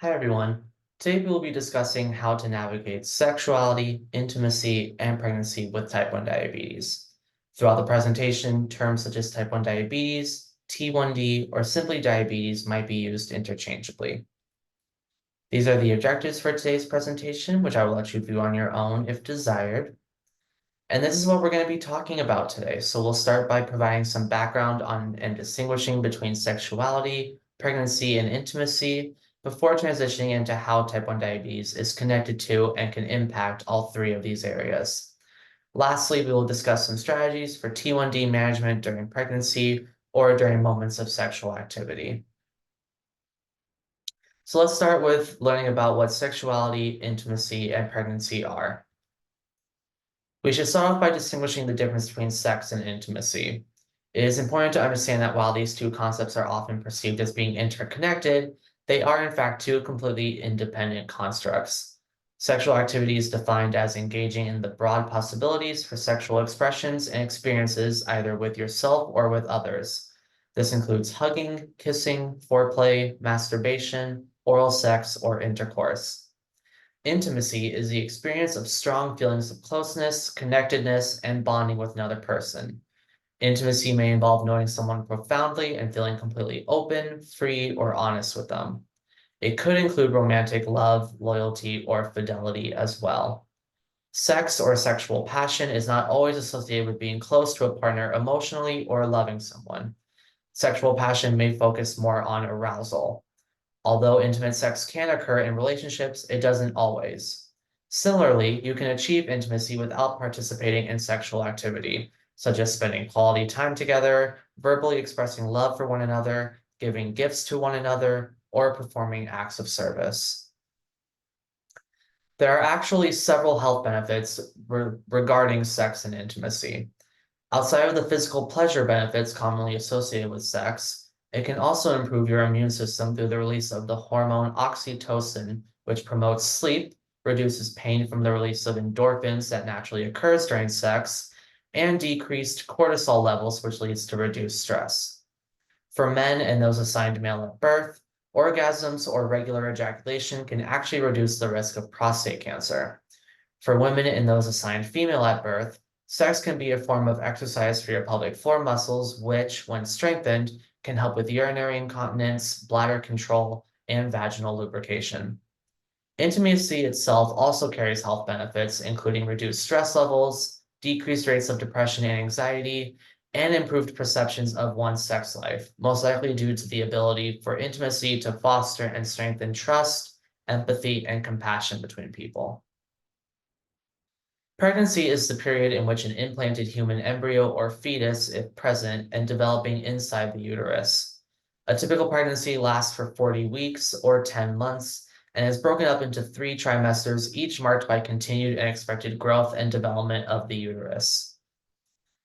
Hi, everyone. Today we will be discussing how to navigate sexuality, intimacy, and pregnancy with type 1 diabetes. Throughout the presentation, terms such as type 1 diabetes, T1D, or simply diabetes might be used interchangeably. These are the objectives for today's presentation, which I will let you view on your own if desired. And this is what we're going to be talking about today. So we'll start by providing some background on and distinguishing between sexuality, pregnancy, and intimacy before transitioning into how type 1 diabetes is connected to and can impact all three of these areas. Lastly, we will discuss some strategies for T1D management during pregnancy or during moments of sexual activity. So let's start with learning about what sexuality, intimacy, and pregnancy are. We should start off by distinguishing the difference between sex and intimacy. It is important to understand that while these two concepts are often perceived as being interconnected, they are in fact two completely independent constructs. Sexual activity is defined as engaging in the broad possibilities for sexual expressions and experiences either with yourself or with others. This includes hugging, kissing, foreplay, masturbation, oral sex, or intercourse. Intimacy is the experience of strong feelings of closeness, connectedness, and bonding with another person. Intimacy may involve knowing someone profoundly and feeling completely open, free, or honest with them. It could include romantic love, loyalty, or fidelity as well. Sex or sexual passion is not always associated with being close to a partner emotionally or loving someone. Sexual passion may focus more on arousal. Although intimate sex can occur in relationships, it doesn't always. Similarly, you can achieve intimacy without participating in sexual activity, such as spending quality time together, verbally expressing love for one another, giving gifts to one another, or performing acts of service. There are actually several health benefits regarding sex and intimacy. Outside of the physical pleasure benefits commonly associated with sex, it can also improve your immune system through the release of the hormone oxytocin, which promotes sleep, reduces pain from the release of endorphins that naturally occurs during sex, and decreased cortisol levels, which leads to reduced stress. For men and those assigned male at birth, orgasms or regular ejaculation can actually reduce the risk of prostate cancer. For women and those assigned female at birth, sex can be a form of exercise for your pelvic floor muscles, which, when strengthened, can help with urinary incontinence, bladder control, and vaginal lubrication. Intimacy itself also carries health benefits, including reduced stress levels, decreased rates of depression and anxiety, and improved perceptions of one's sex life, most likely due to the ability for intimacy to foster and strengthen trust, empathy, and compassion between people. Pregnancy is the period in which an implanted human embryo or fetus, if present, and developing inside the uterus. A typical pregnancy lasts for 40 weeks or 10 months and is broken up into 3 trimesters, each marked by continued and expected growth and development of the uterus.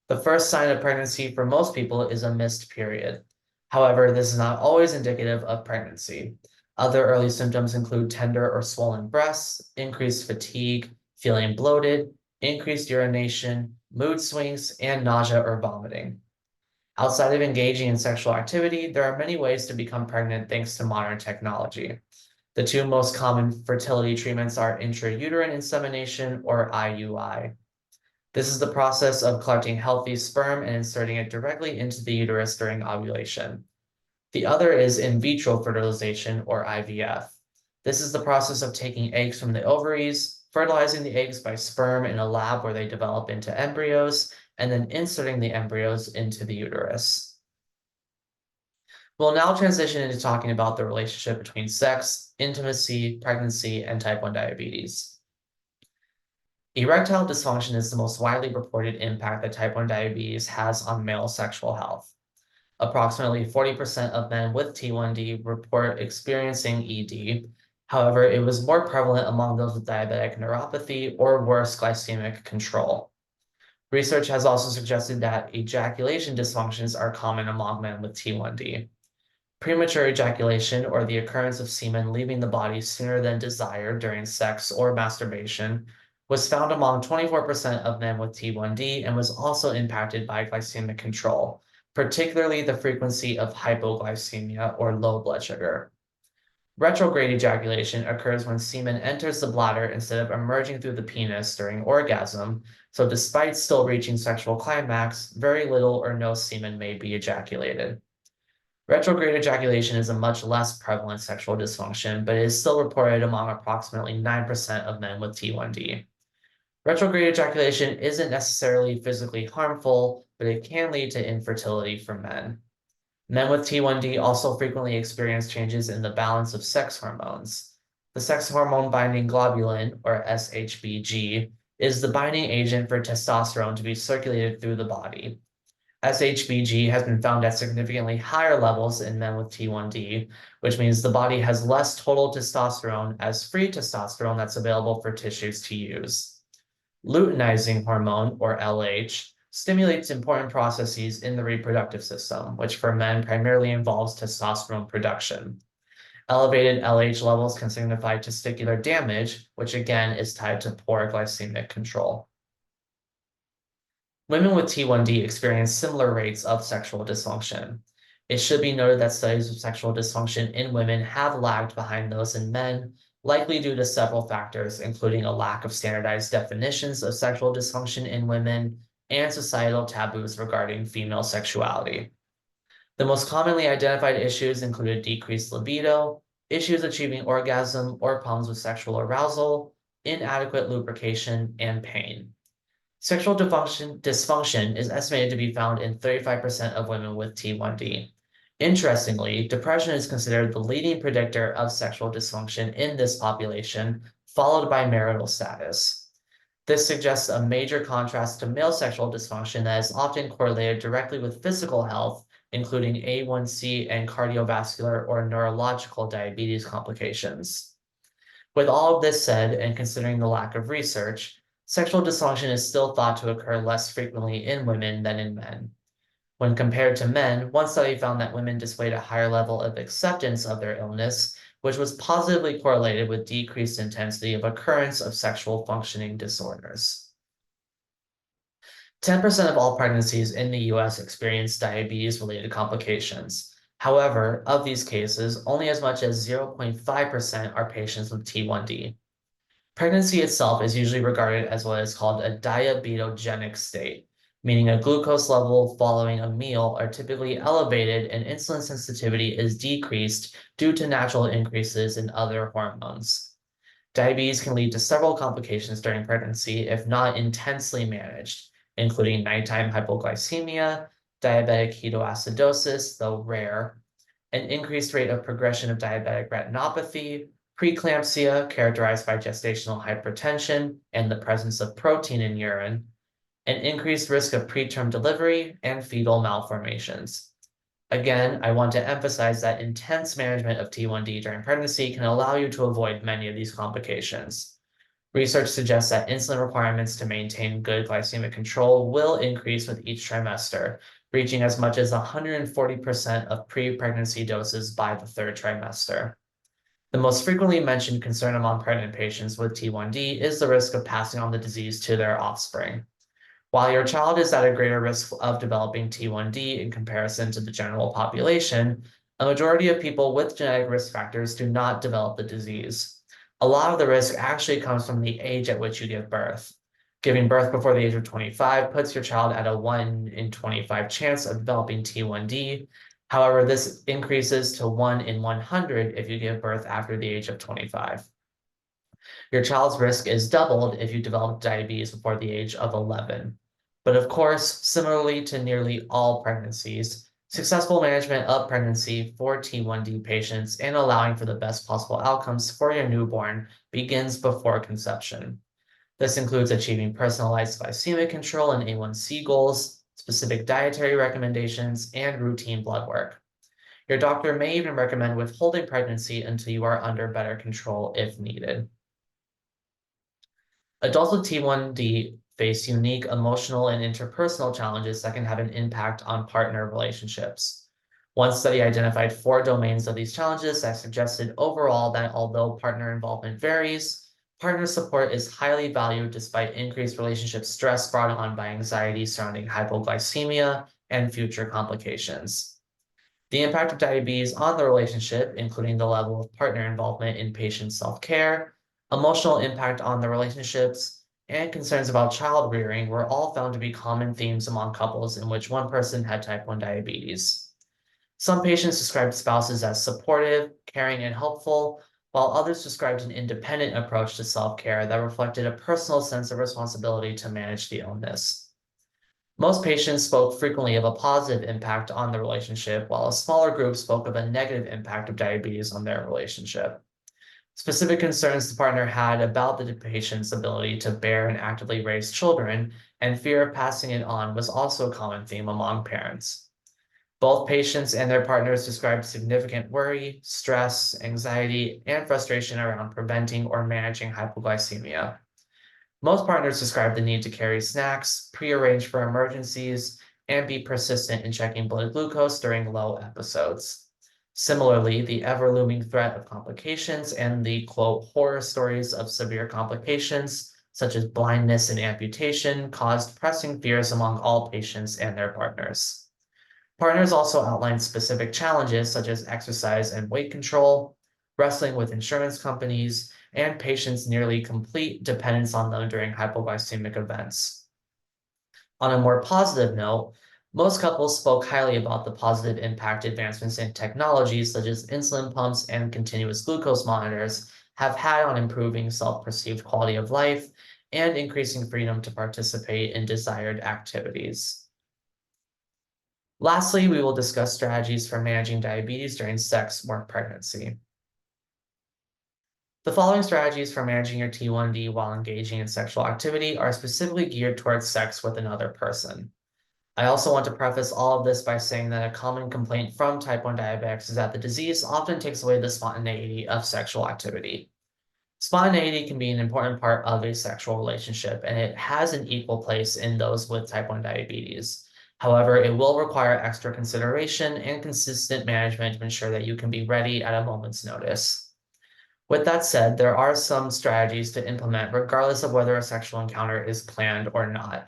The first sign of pregnancy for most people is a missed period. However, this is not always indicative of pregnancy. Other early symptoms include tender or swollen breasts, increased fatigue, feeling bloated, increased urination, mood swings, and nausea or vomiting. Outside of engaging in sexual activity, there are many ways to become pregnant thanks to modern technology. The two most common fertility treatments are intrauterine insemination or IUI. This is the process of collecting healthy sperm and inserting it directly into the uterus during ovulation. The other is in vitro fertilization or IVF. This is the process of taking eggs from the ovaries, fertilizing the eggs by sperm in a lab where they develop into embryos, and then inserting the embryos into the uterus. We'll now transition into talking about the relationship between sex, intimacy, pregnancy, and type 1 diabetes. Erectile dysfunction is the most widely reported impact that type 1 diabetes has on male sexual health. Approximately 40% of men with T1D report experiencing ED. However, it was more prevalent among those with diabetic neuropathy or worse glycemic control. Research has also suggested that ejaculation dysfunctions are common among men with T1D. Premature ejaculation, or the occurrence of semen leaving the body sooner than desired during sex or masturbation, was found among 24% of men with T1D and was also impacted by glycemic control, particularly the frequency of hypoglycemia or low blood sugar. Retrograde ejaculation occurs when semen enters the bladder instead of emerging through the penis during orgasm, so despite still reaching sexual climax, very little or no semen may be ejaculated. Retrograde ejaculation is a much less prevalent sexual dysfunction, but it is still reported among approximately 9% of men with T1D. Retrograde ejaculation isn't necessarily physically harmful, but it can lead to infertility for men. Men with T1D also frequently experience changes in the balance of sex hormones. The sex hormone binding globulin, or SHBG, is the binding agent for testosterone to be circulated through the body. SHBG has been found at significantly higher levels in men with T1D, which means the body has less total testosterone as free testosterone that's available for tissues to use. Luteinizing hormone, or LH, stimulates important processes in the reproductive system, which for men primarily involves testosterone production. Elevated LH levels can signify testicular damage, which again is tied to poor glycemic control. Women with T1D experience similar rates of sexual dysfunction. It should be noted that studies of sexual dysfunction in women have lagged behind those in men, likely due to several factors, including a lack of standardized definitions of sexual dysfunction in women and societal taboos regarding female sexuality. The most commonly identified issues included decreased libido, issues achieving orgasm or problems with sexual arousal, inadequate lubrication, and pain. Sexual dysfunction is estimated to be found in 35% of women with T1D. Interestingly, depression is considered the leading predictor of sexual dysfunction in this population, followed by marital status. This suggests a major contrast to male sexual dysfunction that is often correlated directly with physical health, including A1C and cardiovascular or neurological diabetes complications. With all of this said, and considering the lack of research, sexual dysfunction is still thought to occur less frequently in women than in men. When compared to men, one study found that women displayed a higher level of acceptance of their illness, which was positively correlated with decreased intensity of occurrence of sexual functioning disorders. 10% of all pregnancies in the US experience diabetes-related complications. However, of these cases, only as much as 0.5% are patients with T1D. Pregnancy itself is usually regarded as what is called a diabetogenic state, meaning a glucose level following a meal are typically elevated and insulin sensitivity is decreased due to natural increases in other hormones. Diabetes can lead to several complications during pregnancy if not intensely managed, including nighttime hypoglycemia, diabetic ketoacidosis, though rare, an increased rate of progression of diabetic retinopathy, preeclampsia characterized by gestational hypertension and the presence of protein in urine, an increased risk of preterm delivery, and fetal malformations. Again, I want to emphasize that intense management of T1D during pregnancy can allow you to avoid many of these complications. Research suggests that insulin requirements to maintain good glycemic control will increase with each trimester, reaching as much as 140% of pre-pregnancy doses by the third trimester. The most frequently mentioned concern among pregnant patients with T1D is the risk of passing on the disease to their offspring. While your child is at a greater risk of developing T1D in comparison to the general population, a majority of people with genetic risk factors do not develop the disease. A lot of the risk actually comes from the age at which you give birth. Giving birth before the age of 25 puts your child at a 1 in 25 chance of developing T1D. However, this increases to 1 in 100 if you give birth after the age of 25. Your child's risk is doubled if you develop diabetes before the age of 11. But of course, similarly to nearly all pregnancies, successful management of pregnancy for T1D patients and allowing for the best possible outcomes for your newborn begins before conception. This includes achieving personalized glycemic control and A1C goals, specific dietary recommendations, and routine blood work. Your doctor may even recommend withholding pregnancy until you are under better control if needed. Adults with T1D face unique emotional and interpersonal challenges that can have an impact on partner relationships. One study identified 4 domains of these challenges that suggested overall that although partner involvement varies, partner support is highly valued despite increased relationship stress brought on by anxiety surrounding hypoglycemia and future complications. The impact of diabetes on the relationship, including the level of partner involvement in patient self-care, emotional impact on the relationships, and concerns about child rearing were all found to be common themes among couples in which one person had type 1 diabetes. Some patients described spouses as supportive, caring, and helpful, while others described an independent approach to self-care that reflected a personal sense of responsibility to manage the illness. Most patients spoke frequently of a positive impact on the relationship, while a smaller group spoke of a negative impact of diabetes on their relationship. Specific concerns the partner had about the patient's ability to bear and actively raise children and fear of passing it on was also a common theme among parents. Both patients and their partners described significant worry, stress, anxiety, and frustration around preventing or managing hypoglycemia. Most partners describe the need to carry snacks, prearrange for emergencies, and be persistent in checking blood glucose during low episodes. Similarly, the ever-looming threat of complications and the, quote, horror stories of severe complications, such as blindness and amputation, caused pressing fears among all patients and their partners. Partners also outlined specific challenges such as exercise and weight control, wrestling with insurance companies, and patients' nearly complete dependence on them during hypoglycemic events. On a more positive note, most couples spoke highly about the positive impact advancements in technologies such as insulin pumps and continuous glucose monitors have had on improving self-perceived quality of life and increasing freedom to participate in desired activities. Lastly, we will discuss strategies for managing diabetes during sex or pregnancy. The following strategies for managing your T1D while engaging in sexual activity are specifically geared towards sex with another person. I also want to preface all of this by saying that a common complaint from type 1 diabetics is that the disease often takes away the spontaneity of sexual activity. Spontaneity can be an important part of a sexual relationship, and it has an equal place in those with type 1 diabetes. However, it will require extra consideration and consistent management to ensure that you can be ready at a moment's notice. With that said, there are some strategies to implement regardless of whether a sexual encounter is planned or not.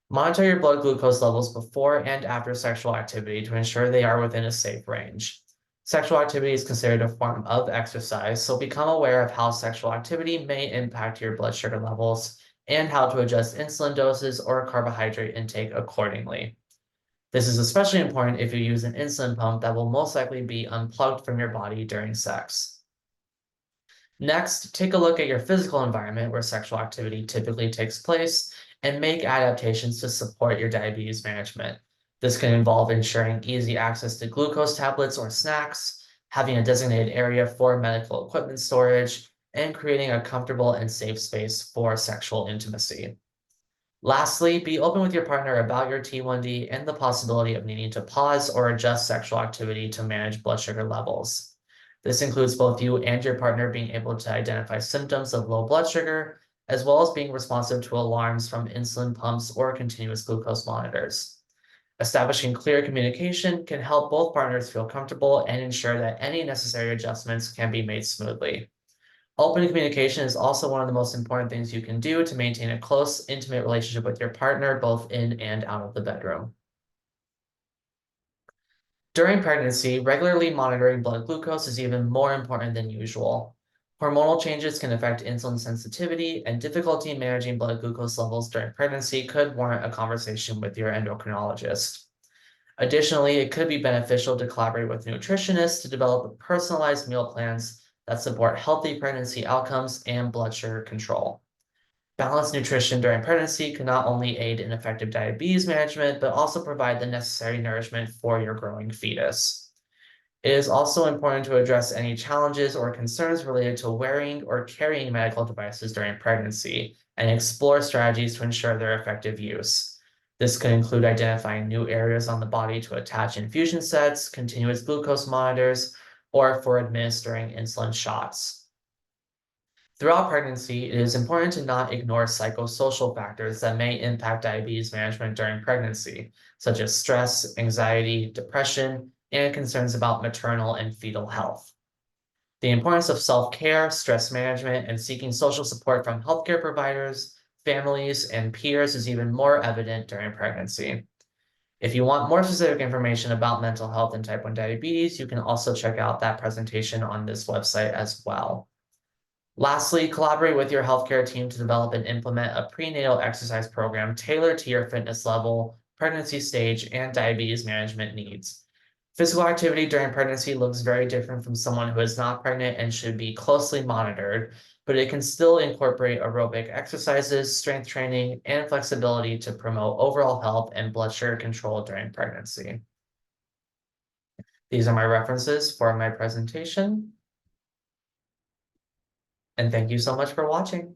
Monitor your blood glucose levels before and after sexual activity to ensure they are within a safe range. Sexual activity is considered a form of exercise, so become aware of how sexual activity may impact your blood sugar levels and how to adjust insulin doses or carbohydrate intake accordingly. This is especially important if you use an insulin pump that will most likely be unplugged from your body during sex. Next, take a look at your physical environment where sexual activity typically takes place and make adaptations to support your diabetes management. This can involve ensuring easy access to glucose tablets or snacks, having a designated area for medical equipment storage, and creating a comfortable and safe space for sexual intimacy. Lastly, be open with your partner about your T1D and the possibility of needing to pause or adjust sexual activity to manage blood sugar levels. This includes both you and your partner being able to identify symptoms of low blood sugar, as well as being responsive to alarms from insulin pumps or continuous glucose monitors. Establishing clear communication can help both partners feel comfortable and ensure that any necessary adjustments can be made smoothly. Open communication is also one of the most important things you can do to maintain a close, intimate relationship with your partner, both in and out of the bedroom. During pregnancy, regularly monitoring blood glucose is even more important than usual. Hormonal changes can affect insulin sensitivity, and difficulty managing blood glucose levels during pregnancy could warrant a conversation with your endocrinologist. Additionally, it could be beneficial to collaborate with nutritionists to develop personalized meal plans that support healthy pregnancy outcomes and blood sugar control. Balanced nutrition during pregnancy can not only aid in effective diabetes management, but also provide the necessary nourishment for your growing fetus. It is also important to address any challenges or concerns related to wearing or carrying medical devices during pregnancy and explore strategies to ensure their effective use. This could include identifying new areas on the body to attach infusion sets, continuous glucose monitors, or for administering insulin shots. Throughout pregnancy, it is important to not ignore psychosocial factors that may impact diabetes management during pregnancy, such as stress, anxiety, depression, and concerns about maternal and fetal health. The importance of self-care, stress management, and seeking social support from healthcare providers, families, and peers is even more evident during pregnancy. If you want more specific information about mental health and type 1 diabetes, you can also check out that presentation on this website as well. Lastly, collaborate with your healthcare team to develop and implement a prenatal exercise program tailored to your fitness level, pregnancy stage, and diabetes management needs. Physical activity during pregnancy looks very different from someone who is not pregnant and should be closely monitored, but it can still incorporate aerobic exercises, strength training, and flexibility to promote overall health and blood sugar control during pregnancy. These are my references for my presentation. And thank you so much for watching.